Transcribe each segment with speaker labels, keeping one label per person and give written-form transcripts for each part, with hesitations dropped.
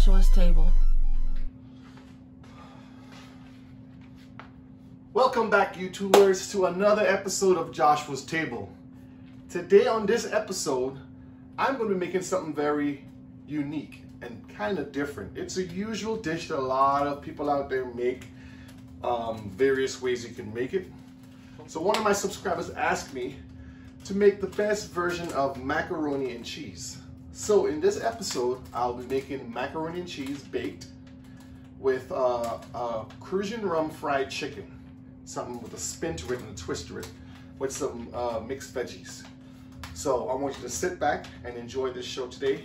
Speaker 1: Joshua's table.
Speaker 2: Welcome back, YouTubers, to another episode of Joshua's Table. Today on this episode, I'm going to be making something very unique and kind of different. It's a usual dish that a lot of people out there make, various ways you can make it. So one of my subscribers asked me to make the best version of macaroni and cheese. So in this episode, I'll be making macaroni and cheese baked with Cruzan rum fried chicken. Something with a spin to it and a twist to it, with some mixed veggies. So I want you to sit back and enjoy this show today.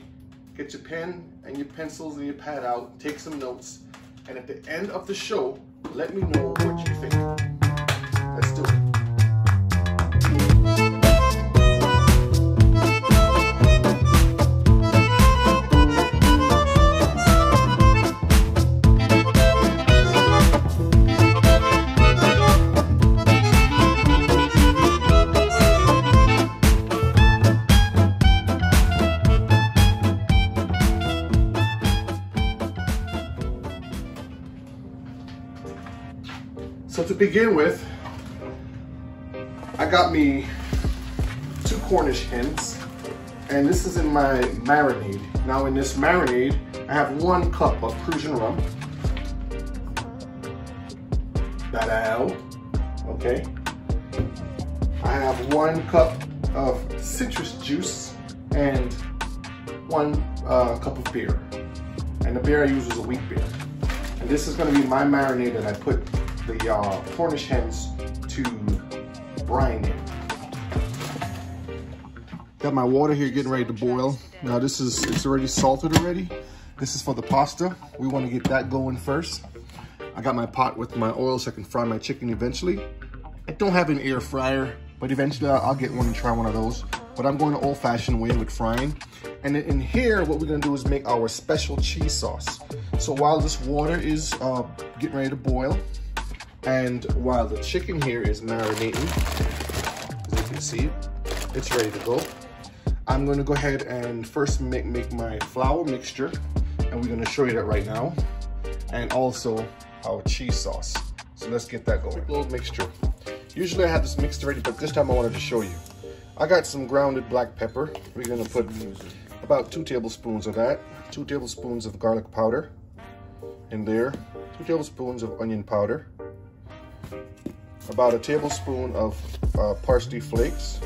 Speaker 2: Get your pen and your pencils and your pad out, take some notes, and at the end of the show, let me know what you think. Let's do it. So to begin with, I got me 2 Cornish hens, and this is in my marinade. Now in this marinade, I have 1 cup of Cruzan rum. That I have, okay. I have 1 cup of citrus juice and 1 cup of beer. And the beer I use is a wheat beer. And this is gonna be my marinade that I put the Cornish hens to brine in. Got my water here getting ready to boil. Now it's already salted already. This is for the pasta. We want to get that going first. I got my pot with my oil so I can fry my chicken eventually. I don't have an air fryer, but eventually I'll get one and try one of those. But I'm going the old-fashioned way with frying. And in here, what we're gonna do is make our special cheese sauce. So while this water is getting ready to boil, and while the chicken here is marinating, as you can see, it's ready to go. I'm gonna go ahead and first make my flour mixture, and we're gonna show you that right now, and also our cheese sauce. So let's get that going. Little mixture. Usually I have this mixed already, but this time I wanted to show you. I got some grounded black pepper. We're gonna put about 2 tablespoons of that, 2 tablespoons of garlic powder in there, 2 tablespoons of onion powder, about 1 tablespoon of parsley flakes,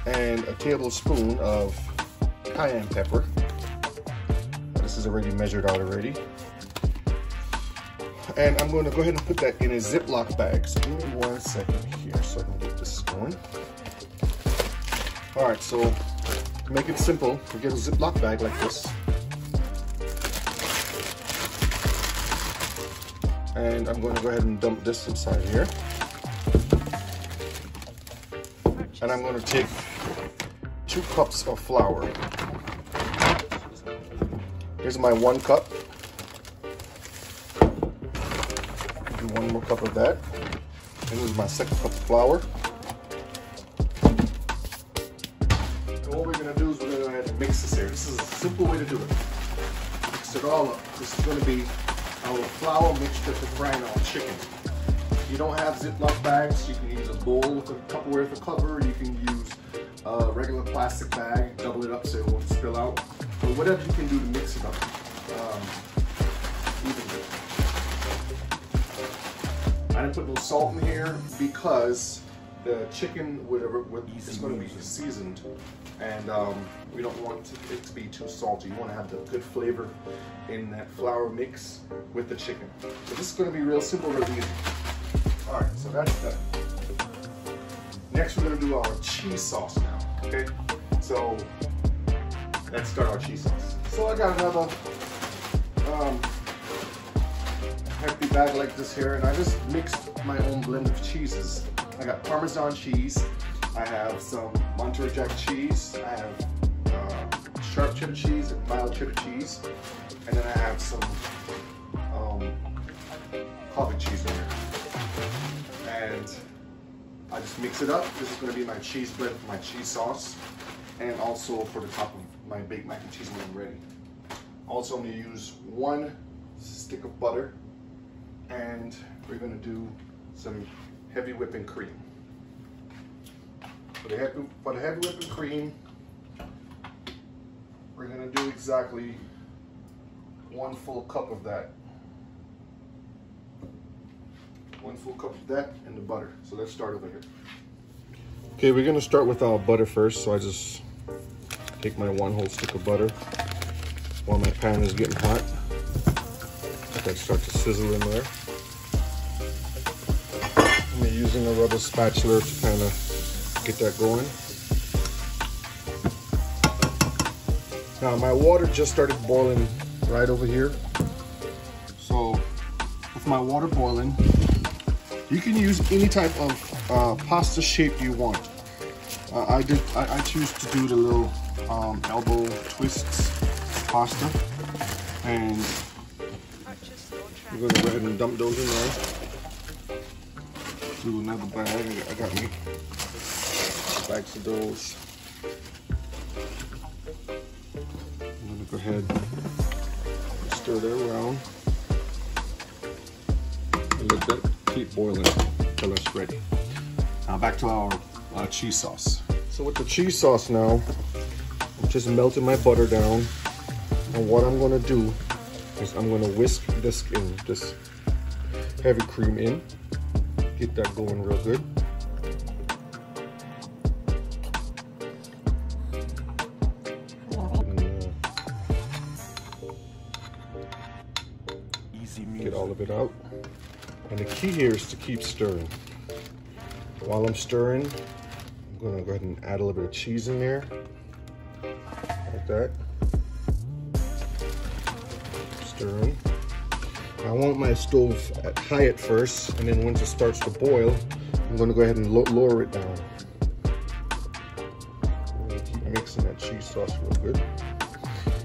Speaker 2: and 1 tablespoon of cayenne pepper. This is already measured out already. And I'm going to go ahead and put that in a Ziploc bag. So give me 1 second here so I can get this going. All right, so to make it simple, we get a Ziploc bag like this. And I'm going to go ahead and dump this inside here. And I'm going to take 2 cups of flour. Here's my 1 cup. Do 1 more cup of that. And this is my 2nd cup of flour. And what we're going to do is we're going to go ahead and mix this here. This is a simple way to do it. Mix it all up. This is going to be our flour mixture for frying our chicken. If you don't have Ziploc bags, you can use a bowl with a Tupperware for cover. You can use a regular plastic bag, double it up so it won't spill out. But whatever you can do to mix it up evenly. I didn't put no salt in here because the chicken is going to be seasoned, and we don't want it to be too salty. You want to have the good flavor in that flour mix with the chicken. So this is going to be real simple, real easy. All right, so that's done. Next, we're going to do our cheese sauce now. Okay, so let's start our cheese sauce. So I got another hefty bag like this here, and I just mixed my own blend of cheeses. I got Parmesan cheese, I have some Monterey Jack cheese, I have sharp cheddar cheese and mild cheddar cheese, and then I have some coffee cheese in there. And I just mix it up. This is going to be my cheese blend for my cheese sauce, and also for the top of my baked mac and cheese when I'm ready. Also, I'm gonna use 1 stick of butter, and we're gonna do some heavy whipping cream. For the heavy whipping cream, we're gonna do exactly 1 full cup of that. 1 full cup of that and the butter. So let's start over here. Okay, we're gonna start with our butter first. So I just take my 1 whole stick of butter while my pan is getting hot. Let that start to sizzle in there. I'm using a rubber spatula to kind of get that going. Now my water just started boiling right over here. So with my water boiling, you can use any type of pasta shape you want. I choose to do the little elbow twists pasta, and we're gonna go ahead and dump those in there. Do another bag. I got me bags of those. I'm gonna go ahead and stir that around and let that keep boiling until it's ready. Now back to our cheese sauce. So with the cheese sauce now, I'm just melting my butter down, and what I'm gonna do is I'm gonna whisk this heavy cream in, get that going real good. Get all of it out. And the key here is to keep stirring. While I'm stirring, I'm gonna go ahead and add a little bit of cheese in there, like that. Stirring. I want my stove at high at first, and then once it starts to boil, I'm gonna go ahead and lower it down. I'm gonna keep mixing that cheese sauce real good.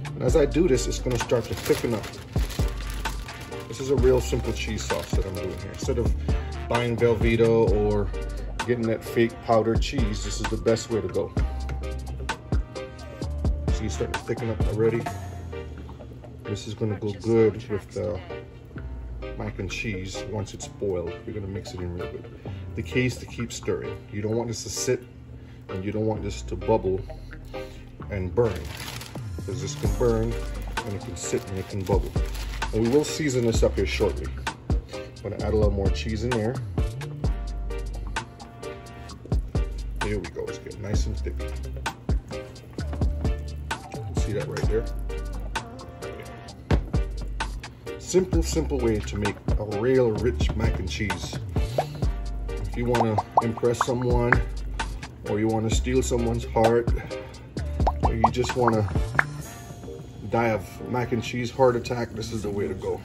Speaker 2: And as I do this, it's gonna start to thicken up. This is a real simple cheese sauce that I'm doing here. Instead of buying Velveeta or getting that fake powdered cheese, this is the best way to go. See, it's starting to thicken up already. This is gonna go good with the mac and cheese. Once it's boiled, we're gonna mix it in real good. The key is to keep stirring. You don't want this to sit, and you don't want this to bubble and burn, because this can burn and it can sit and it can bubble. And we will season this up here shortly. I'm gonna add a little more cheese in there. Here we go, it's getting nice and thick. See that right there? Simple way to make a real rich mac and cheese. If you wanna impress someone, or you wanna steal someone's heart, or you just wanna die of mac and cheese heart attack, this is the way to go.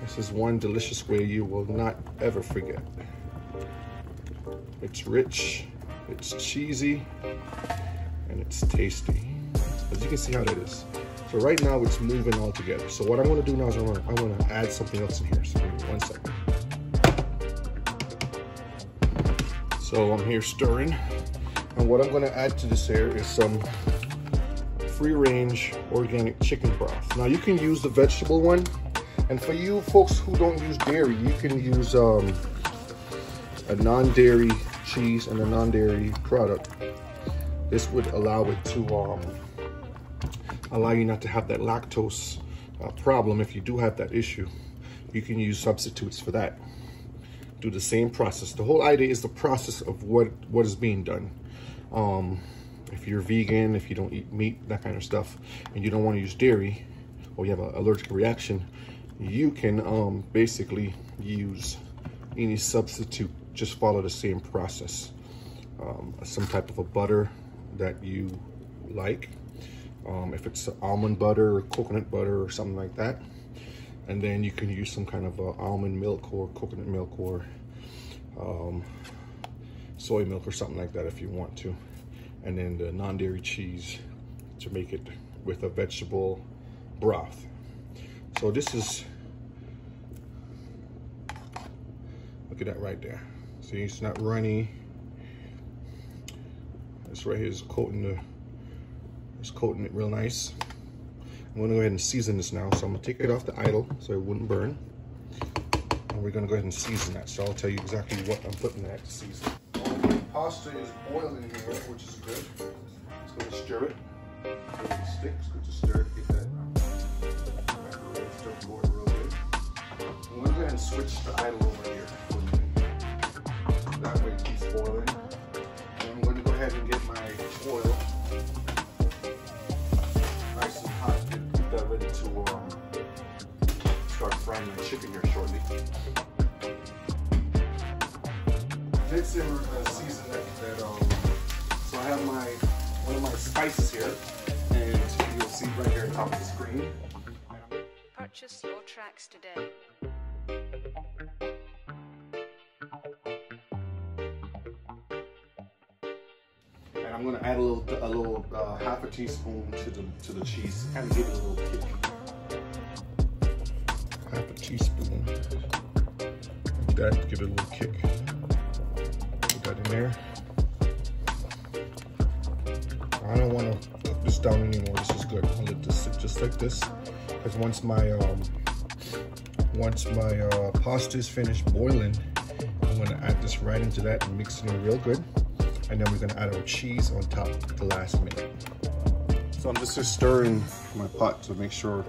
Speaker 2: This is one delicious way you will not ever forget. It's rich, it's cheesy, and it's tasty. As you can see how that is. So right now it's moving all together. So what I'm gonna do now is I'm gonna add something else in here. So give me 1 second. So I'm here stirring. And what I'm gonna add to this here is some free-range organic chicken broth. Now you can use the vegetable one, and for you folks who don't use dairy, you can use a non-dairy cheese and a non-dairy product. This would allow it to allow you not to have that lactose problem. If you do have that issue, you can use substitutes for that. Do the same process. The whole idea is the process of what is being done. If you're vegan, if you don't eat meat, that kind of stuff, and you don't want to use dairy, or you have an allergic reaction, you can basically use any substitute. Just follow the same process. Some type of a butter that you like. If it's almond butter or coconut butter or something like that. And then you can use some kind of almond milk or coconut milk or soy milk or something like that if you want to. And then the non-dairy cheese to make it with a vegetable broth. So this is, look at that right there. See, it's not runny. This right here is coating it real nice. I'm gonna go ahead and season this now. So I'm gonna take it off the idle so it wouldn't burn. And we're gonna go ahead and season that. So I'll tell you exactly what I'm putting in that to season. The pasta is boiling here, which is good. Just gonna stir it until it sticks. Good to stir it, get that macaroni stuff going real good. I'm gonna go ahead and switch the idle over here. That way it keeps boiling. And I'm gonna go ahead and get my oil nice and hot and keep that ready to start frying my chicken here shortly. Next thing we're gonna season that so I have one of my spices here, and you'll see right here on top of the screen.
Speaker 1: Purchase your tracks today.
Speaker 2: And I'm gonna add a little half a teaspoon to the cheese, kind of give it a little kick. Half a teaspoon, like that, give it a little kick. Put that in there. I don't want to cook this down anymore. This is good. I'll let this sit just like this, because once my pasta is finished boiling, I'm gonna add this right into that and mix it in real good. And then we're gonna add our cheese on top at the last minute. So I'm just stirring my pot to make sure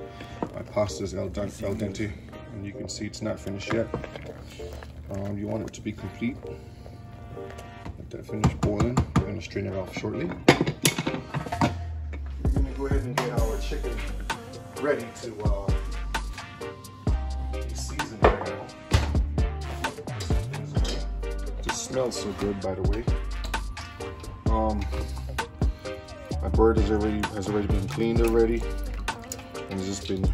Speaker 2: my pasta is al dente. And you can see it's not finished yet. You want it to be complete. Let that finish boiling. We're gonna strain it off shortly. We're gonna go ahead and get our chicken ready to be seasoned right now. It just smells so good, by the way. My bird has already been cleaned already, and it's just been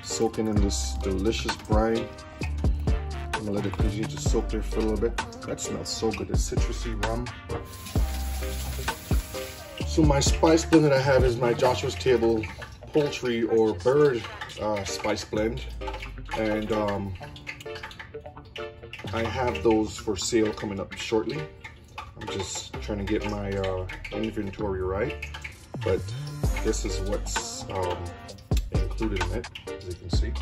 Speaker 2: soaking in this delicious brine. I'm gonna let it continue to soak there for a little bit. That smells so good. It's citrusy rum. So my spice blend that I have is my Joshua's Table poultry or bird spice blend, and I have those for sale coming up shortly. I'm just trying to get my inventory right, but this is what's included in it, as you can see.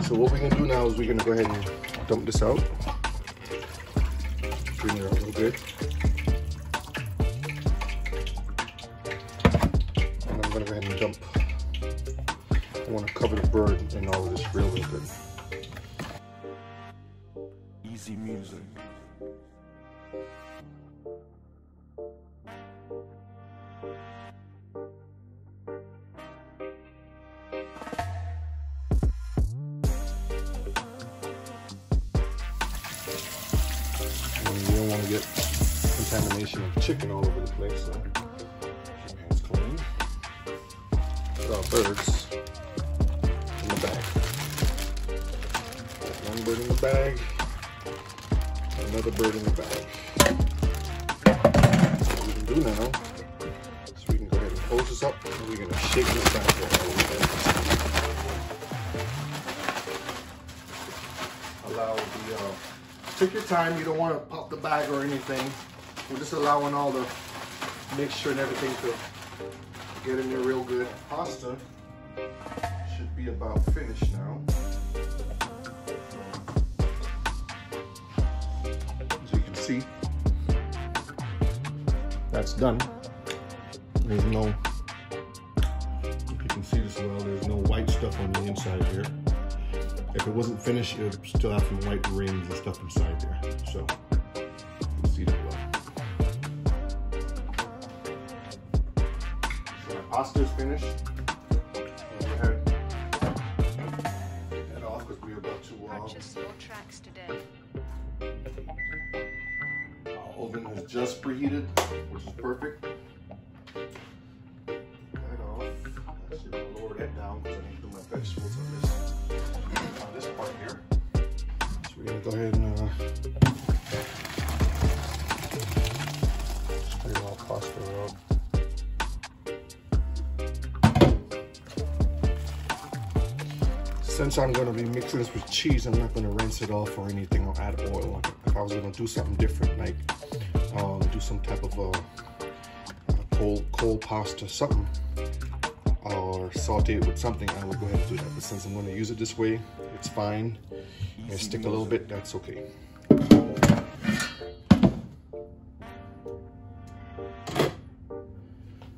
Speaker 2: So what we're gonna do now is we're gonna go ahead and dump this out, bring it out a little bit. And I'm gonna go ahead and dump. I want to cover the bird in all of this real good. Easy music. And you don't want to get contamination of chicken all over the place, so keep your hands clean. Put our birds in the bag. One bird in the bag, another bird in the bag. What we can do now is we can go ahead and close this up, and we're going to shake this back for a little bit. Allow the, take your time, you don't want to pop the bag or anything. We're just allowing all the mixture and everything to get in there real good. Pasta should be about finished now. As you can see, that's done. There's no, if you can see this well, there's no white stuff on the inside here. If it wasn't finished, it would still have some white rings and stuff inside there. So, you can see that well. So my pasta is finished. Go ahead. Get that off because we're about to
Speaker 1: purchase your tracks today.
Speaker 2: Our oven has just preheated, which is perfect. Get that off. Actually, I'm gonna lower that down because I need to do my vegetables on this part here. So we're gonna go ahead and spread our pasta out. Since I'm gonna be mixing this with cheese, I'm not gonna rinse it off or anything or add oil. If I was gonna do something different, like do some type of a cold pasta, something, or saute it with something, I would go ahead and do that. But since I'm gonna use it this way, it's fine. And stick a little bit, that's okay.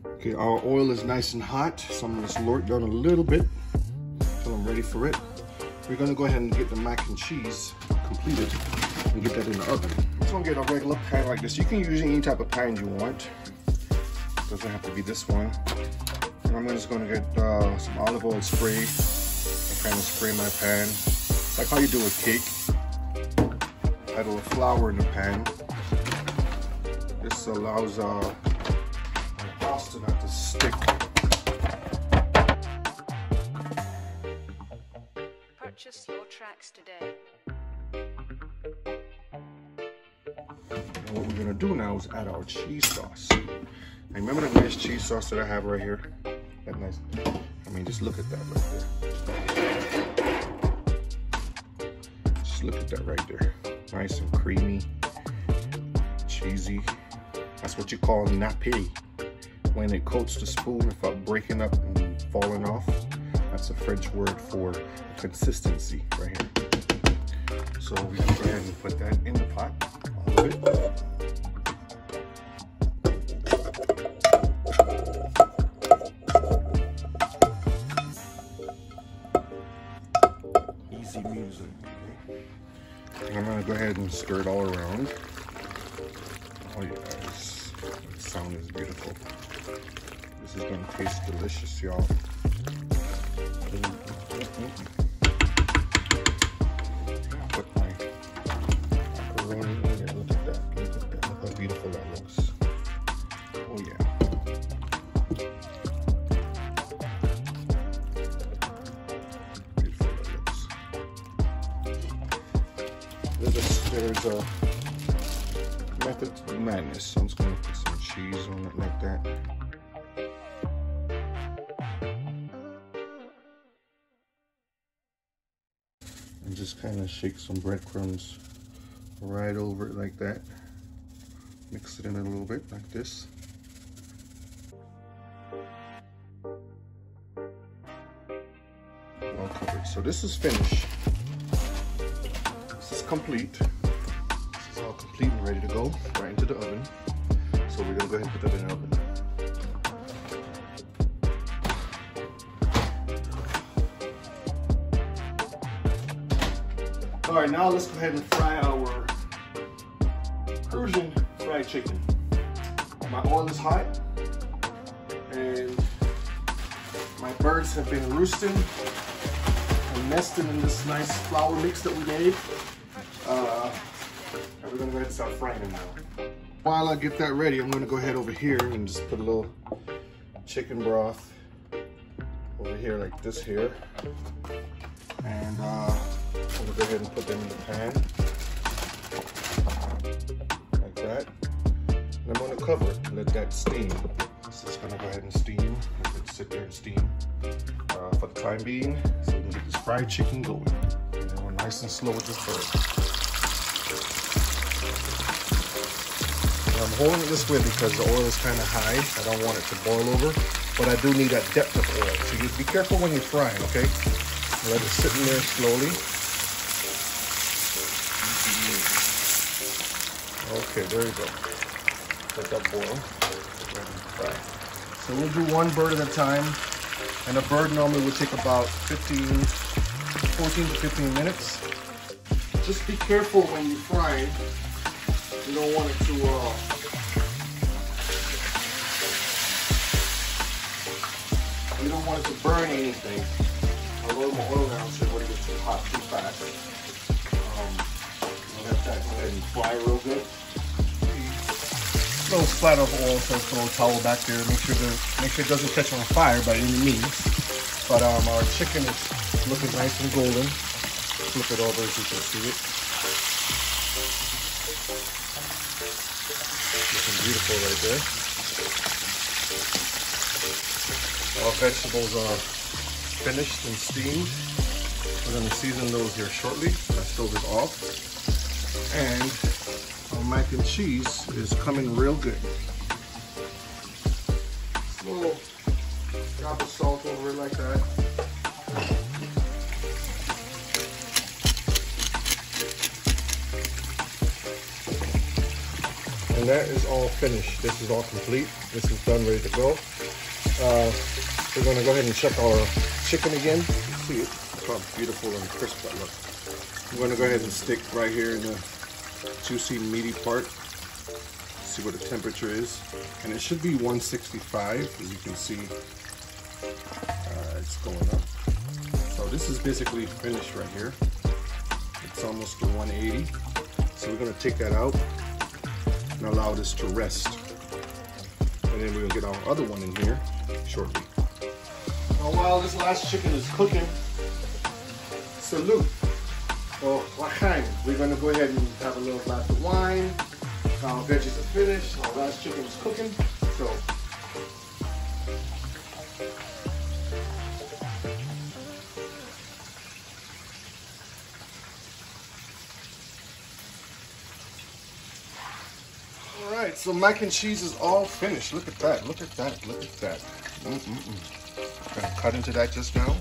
Speaker 2: Okay, our oil is nice and hot, so I'm gonna slow it down a little bit until I'm ready for it. We're gonna go ahead and get the mac and cheese completed and get that in the oven. I'm just gonna get a regular pan like this. You can use any type of pan you want. Doesn't have to be this one. And I'm just gonna get some olive oil spray and kind of spray my pan. Like how you do a cake. Add a little flour in the pan. This allows my pasta not to stick.
Speaker 1: Purchase your tracks today.
Speaker 2: And what we're gonna do now is add our cheese sauce. And remember that nice cheese sauce that I have right here? That nice, I mean, just look at that right there. Just look at that right there. Nice and creamy, cheesy. That's what you call nappe. When it coats the spoon without breaking up and falling off. That's a French word for consistency right here. So we can go ahead and put that in the pot, all of it. Easy music. And I'm gonna go ahead and stir it all around. Oh yeah, the sound is beautiful. This is gonna taste delicious, y'all. Put my macaroni in there. Look at that. Look at that. Look how beautiful that looks. Oh yeah. Beautiful that looks. There's a method to the madness. So I'm just gonna put some cheese on it like that. And just kind of shake some breadcrumbs right over it like that. Mix it in a little bit like this. All covered. So this is finished. This is complete. This is all complete and ready to go right into the oven. So we're gonna go ahead and put that in the oven. All right, now let's go ahead and fry our Cruzan fried chicken. My oil is hot, and my birds have been roosting and nesting in this nice flour mix that we made. And we're gonna go ahead and start frying them now. While I get that ready, I'm gonna go ahead over here and just put a little chicken broth over here like this here. And I'm gonna go ahead and put them in the pan, like that. And I'm gonna cover it and let that steam. So it's gonna go ahead and steam. Let it sit there and steam for the time being, so we can get this fried chicken going. And then we're nice and slow with this bird. And I'm holding it this way because the oil is kind of high. I don't want it to boil over, but I do need that depth of oil. So you be careful when you're frying, okay? Let it sit in there slowly. Okay, there you go. Let that boil. So we'll do one bird at a time. And a bird normally would take about 14 to 15 minutes. Just be careful when you fry it. You don't want it to, you don't want it to burn anything. Although the oil now should wouldn't get too hot too fast. Let that go ahead and fry real good. Little splatter of oil, so let's put a little towel back there. Make sure it doesn't catch on fire by any means. But our chicken is looking nice and golden. Flip it over so you can see it. Looking beautiful right there. Our vegetables are finished and steamed. We're gonna season those here shortly. That stove is off. And our mac and cheese is coming real good. Just a little drop of salt over it like that. And that is all finished. This is all complete. This is done, ready to go. We're gonna go ahead and check our chicken again. See how beautiful and crisp that looks. I'm gonna go ahead and stick right here in the juicy, meaty part. See what the temperature is. And it should be 165, as you can see. It's going up. So this is basically finished right here. It's almost to 180. So we're gonna take that out and allow this to rest. And then we'll get our other one in here shortly. Now while this last chicken is cooking, salute. Well, we're gonna go ahead and have a little glass of wine. Our veggies are finished. Our last chicken is cooking. So alright, so mac and cheese is all finished. Look at that, look at that, look at that. Gonna cut into that just now.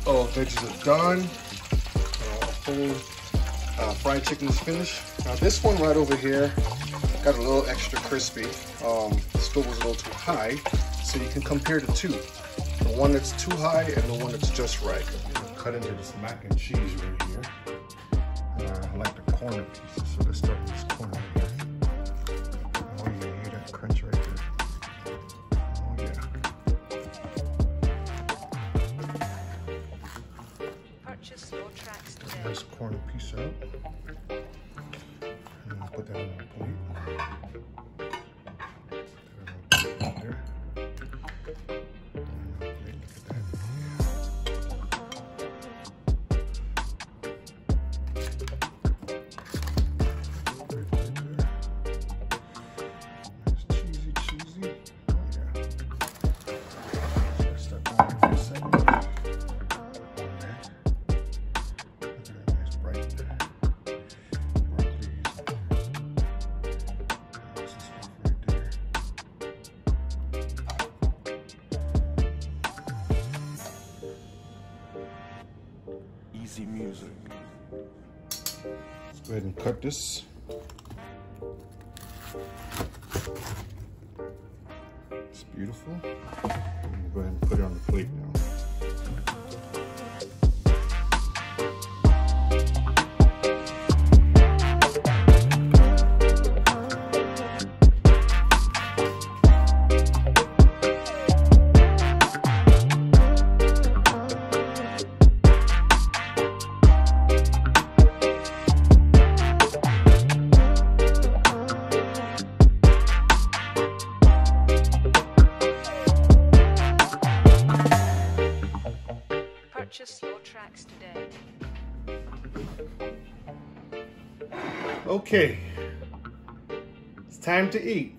Speaker 2: Oh, veggies are done. Whole fried chicken is finished. Now this one right over here got a little extra crispy. The stove was a little too high, so you can compare the two. The one that's too high and the one that's just right. Cut into this mac and cheese right here. I like the corner pieces, so let's start with this corner right here. Oh yeah, hear that crunch right there. Oh yeah.
Speaker 1: Purchase your tracks today.
Speaker 2: Nice corner piece out. And I'll put that on my plate. Put that on my plate right there.
Speaker 3: Easy music.
Speaker 2: Let's go ahead and cut this. It's beautiful. I'm go ahead and put it on the plate now.
Speaker 1: Purchase your tracks today.
Speaker 2: Okay, it's time to eat.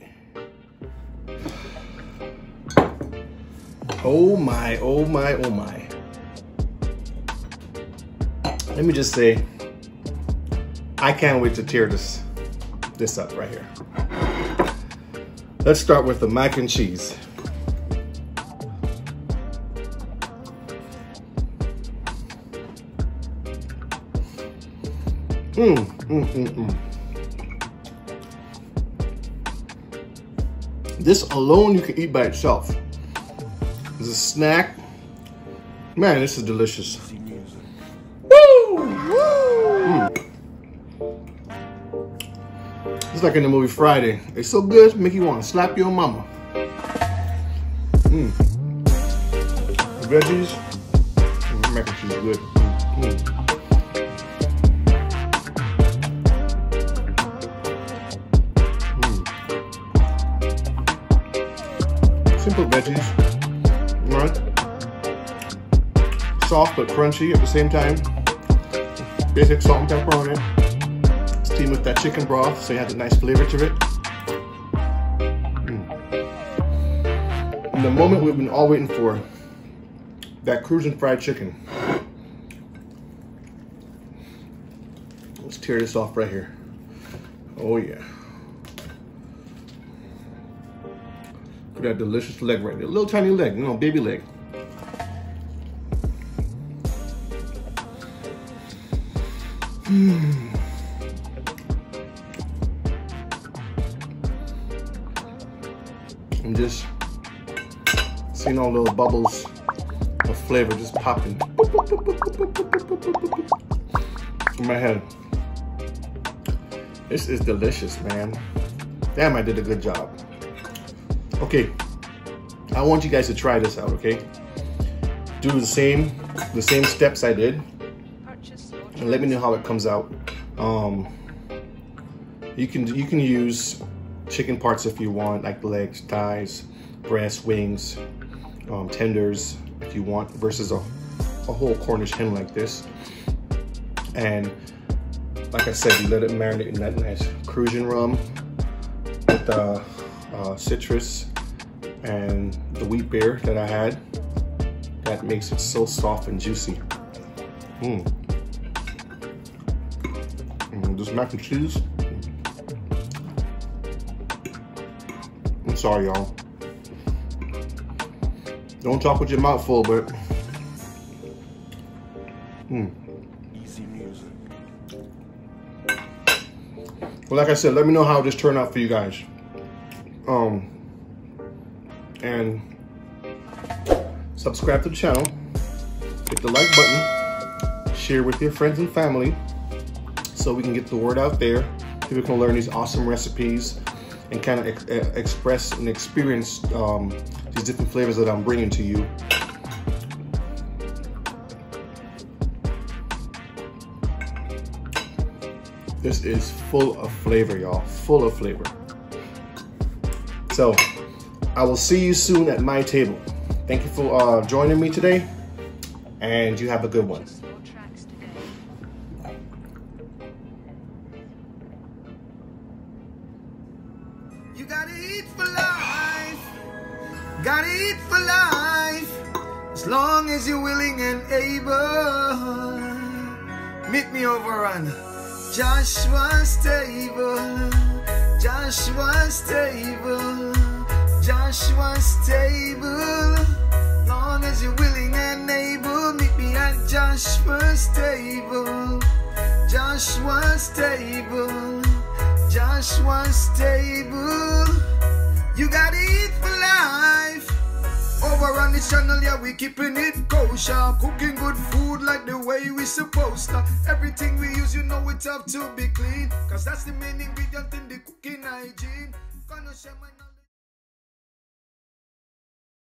Speaker 2: Oh my, oh my, oh my. Let me just say, I can't wait to tear this up right here. Let's start with the mac and cheese. This alone you can eat by itself. As a snack, man, this is delicious. Woo! It's like in the movie Friday. It's so good, make you want to slap your mama. The veggies, mac and cheese is good. Simple veggies, right? Soft but crunchy at the same time. Basic salt and pepper on it. Steamed with that chicken broth, so you have a nice flavor to it. And the moment we've been all waiting for, that Cruzan fried chicken. Let's tear this off right here. Oh yeah. Look at that delicious leg right there. Little tiny leg, you know, baby leg. I'm just seeing all little bubbles of flavor just popping in my head. This is delicious, man. Damn, I did a good job. Okay, I want you guys to try this out, okay? Do the same steps I did, and let me know how it comes out. You can use chicken parts if you want, like legs, thighs, breast, wings, tenders if you want, versus a whole Cornish hen like this. And like I said, you let it marinate in that nice Cruzan rum with the citrus and the wheat beer that I had. That makes it so soft and juicy. This mac and cheese. I'm sorry, y'all. Don't talk with your mouth full, but easy music. Well, like I said, let me know how this turned out for you guys. And subscribe to the channel, hit the like button, share with your friends and family so we can get the word out there. People can learn these awesome recipes and kind of express and experience these different flavors that I'm bringing to you. This is full of flavor, y'all, full of flavor. So I will see you soon at my table. Thank you for joining me today, and you have a good one.
Speaker 3: You gotta eat for life, gotta eat for life, as long as you're willing and able. Meet me over on Joshua's table, Joshua's table, Joshua's table. Long as you're willing and able, meet me at Joshua's table, Joshua's table, Joshua's table. You gotta eat for life. Over on this channel, yeah, we keeping it kosher, cooking good food like the way we supposed to. Everything we use, you know it have to be clean, cause that's the main ingredient in the cooking hygiene. Gonna share my knowledge.